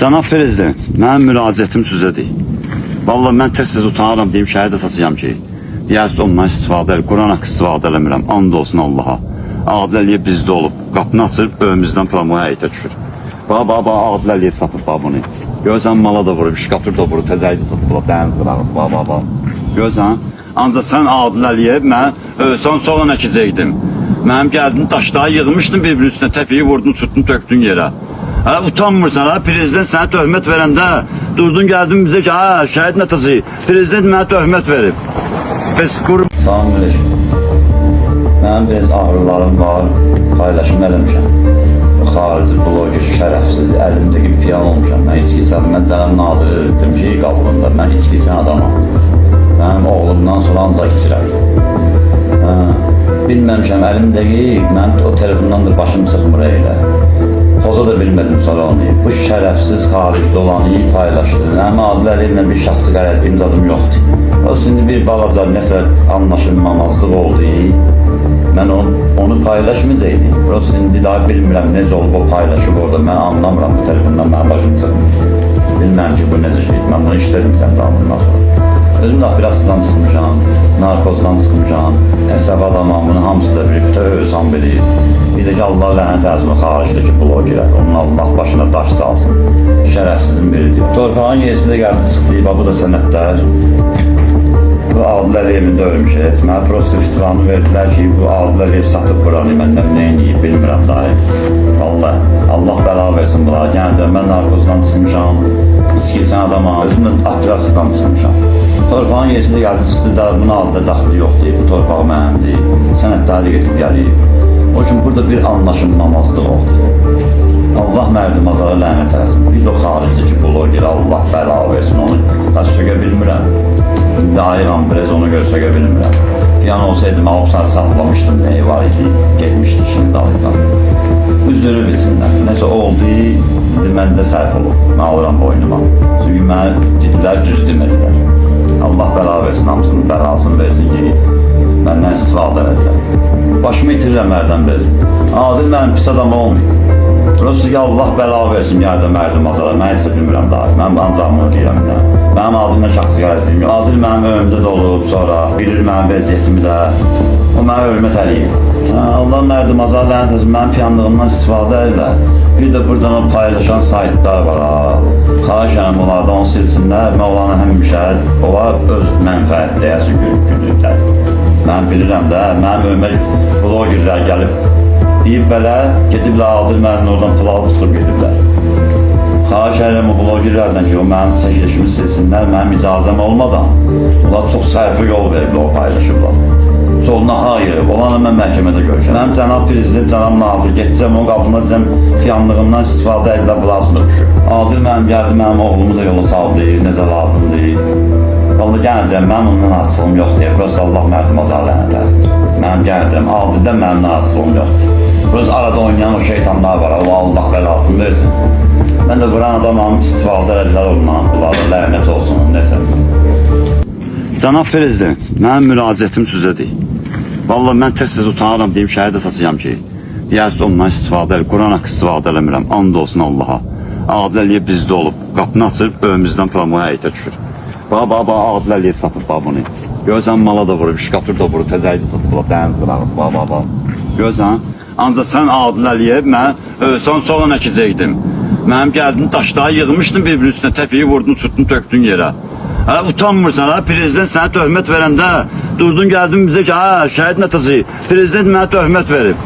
Cənab Prezident, mənim müraciətim sizədir. Vallahi mən tez-tez utanıram deyim, şəhid atasıyam ki, deyərsiz ondan istifadə edir, Quran haqqı istifadə eləmirəm, and olsun Allaha. Adil Əliyev bizdə olub, qapını açıb, önümüzdən promoya həyətə düşür. Bax, Adil Əliyev satıb bunu. Görsən, mala da vurub, şikatur da vurub, təzəyici satıb, dəniz qırağıb, bax. Görsən, ancaq sən Adil Əliyev, mən ölsən sonra nəkizəydim. Mənim gəldim, daşları yığmışdın bir-birinin üstünə, təpiyi vurdun, çutdun, töktün yerə. Hələ utanmırsan, prezident sənə töhmət verəndə, durdun gəldin bizə ki, şəhid nətəsi, prezident mənə töhmət verib. Salam əleykum. Mənim biraz ağrılarım var, paylaşım eləmişəm. Xarici bloger, şərəfsiz, əlimdəki piyan olmuşam. Mən içki içəm, mən cənab nazir etdim ki, qabılında, mən içki içən adamam. Mənim oğlumdan sonra ancaq içirəm. Bilməmişəm, əlimdəki, mən o telefondandır başım sıxmır elə. Poza da bilmədim sonra onu. Bu şərəfsiz xaricdə olanı paylaşdı. Mənim Adil Əliyevlə bir şəxsi qərəzliyim zadım yoxdur. O şimdi bir balaca nəsə anlaşılmamazlıq oldu. Mən onu paylaşmayacaqdım. O şimdi daha bilmirəm necə olub o paylaşıb orada. Mən anlamıram bu telefondan mənim başım çıxmır. Bilməm ki bu necə şeydir. Mən bunu işlədim sən daha bundan sonra. Özüm də operasiyadan çıxmışam, narkozdan çıxmışam, hesab adamam, bunu hamısı da bilir, bütün özüm bilir. Bir də ki, Allah lənət əzmi xaricdəki blogerlər, onun Allah başına daş salsın, şərəfsizin biri diyor. Torpağın yerisi də gəldi çıxdı, bu da sənətlər. Bu Adil Əliyevin də ölmüş heç. Mənə prosto fitranı verdilər ki, bu Adil Əliyev satıb buranı, məndən neyin yiyib, bilmirəm dahi. Allah bəla versin buna. Yəni mən narkozdan çıxmışam, içki içən adamam, özüm də operasiyadan çıxmışam. Torpağın yerisi də gəldi çıxdı da, bunun altında daxili yoxdur, bu torpaq mənimdir, sənətləri getirib gəlib. O üçün burada bir anlaşılmamazlıq oldu. Allah mərdim azara lənət eləsin. Bir də o xaricdəki bloger, Allah bəla versin, onu qaç sökə bilmirəm. Dayıqam, biraz onu görə sökə bilmirəm. Yəni olsaydım, alıb sən saxlamışdım, neyi var idi, getmişdi, şimdi alacam. Üzrü bilsinlər, nəsə oldu, məndə səhv olub, mən alıram boynuma. Çünki mənə dedilər, düz demədilər. Allah bəla versin, hamısının bəlasını versin ki, məndən istifadə edilər. Başımı itirirəm hərdən bir. Adil mənim pis adam olmayıb. Burası ki, Allah bəla versin, yəni də mərdim azara. Mən heç demirəm daha. Mən ancaq bunu deyirəm. Mənim adımla şəxsi qərəzliyim yox. Adil mənim önümdə də olub, sonra bilir mənim vəziyyətimi də. O mənə hörmət eləyib. Allah mərdim azara lənət etsin, mənim piyanlığımdan istifadə edirlər. Bir də buradan o paylaşan saytlar var. Xahiş edirəm onlardan onu silsinlər. Mən olanı həmişə öz mənfəət deyəsin güdürlər. Mən bilirəm də, mənim önümə blogerlər gəlib deyib belə, gediblər Adil mənim oradan pul alıb sıxıb gediblər. Xahiş edirəm o blogerlərdən ki, o mənim çəkilişimi silsinlər, mənim icazəm olmadan. Onlar çox sərfi yol veriblər, o paylaşıblar. Soluna hayır, olanı mən məhkəmədə görüşəm. Mənim cənab prezident, cənab nazir, getəcəm, o qabına deyəcəm, piyanlığımdan istifadə ediblər, bulasını düşür. Adil mənim gəldi, mənim oğlumu da yola saldı, necə lazımdır. Vallahi gəldirəm, mənim ondan asılım yoxdur, prosto Allah mərdim azar lənət etsin. Mənim gəldirəm, Adildən mənim asılım yoxdur. Burası arada oynayan o şeytanlar var, Allah bəlasını versin. Mən də buran adamam, istifadə edilər ondan, bunlara lənət olsun, nəsə. Cənab Prezident, mənim müraciətim sizədir. Vallahi mən tez-tez utanıram deyim, şəhid atasıyam ki, deyərsiz ondan istifadə edir, Quran haqqı istifadə eləmirəm, and olsun Allaha. Adil Əliyev bizdə olub, qapını açıb, önümüzdən promoya həyətə düşür. Bax, Adil Əliyev satıb bunu. Görsən, mala da vurub, şikatur da vurub, təzəyici satıb, dəniz qırağıb, bax. Görsən, ancaq sən Adil Əliyev, mən ölsən sonra nəkizəydim. Mənim gəldim, daşları yığmışdın bir-birinin üstünə, təpiyi vurdun, çutdun, töktün yerə. Hələ utanmırsan, prezident sənə töhmət verəndə, durdun gəldin bizə ki, şəhid nətəsi, prezident mənə töhmət verib.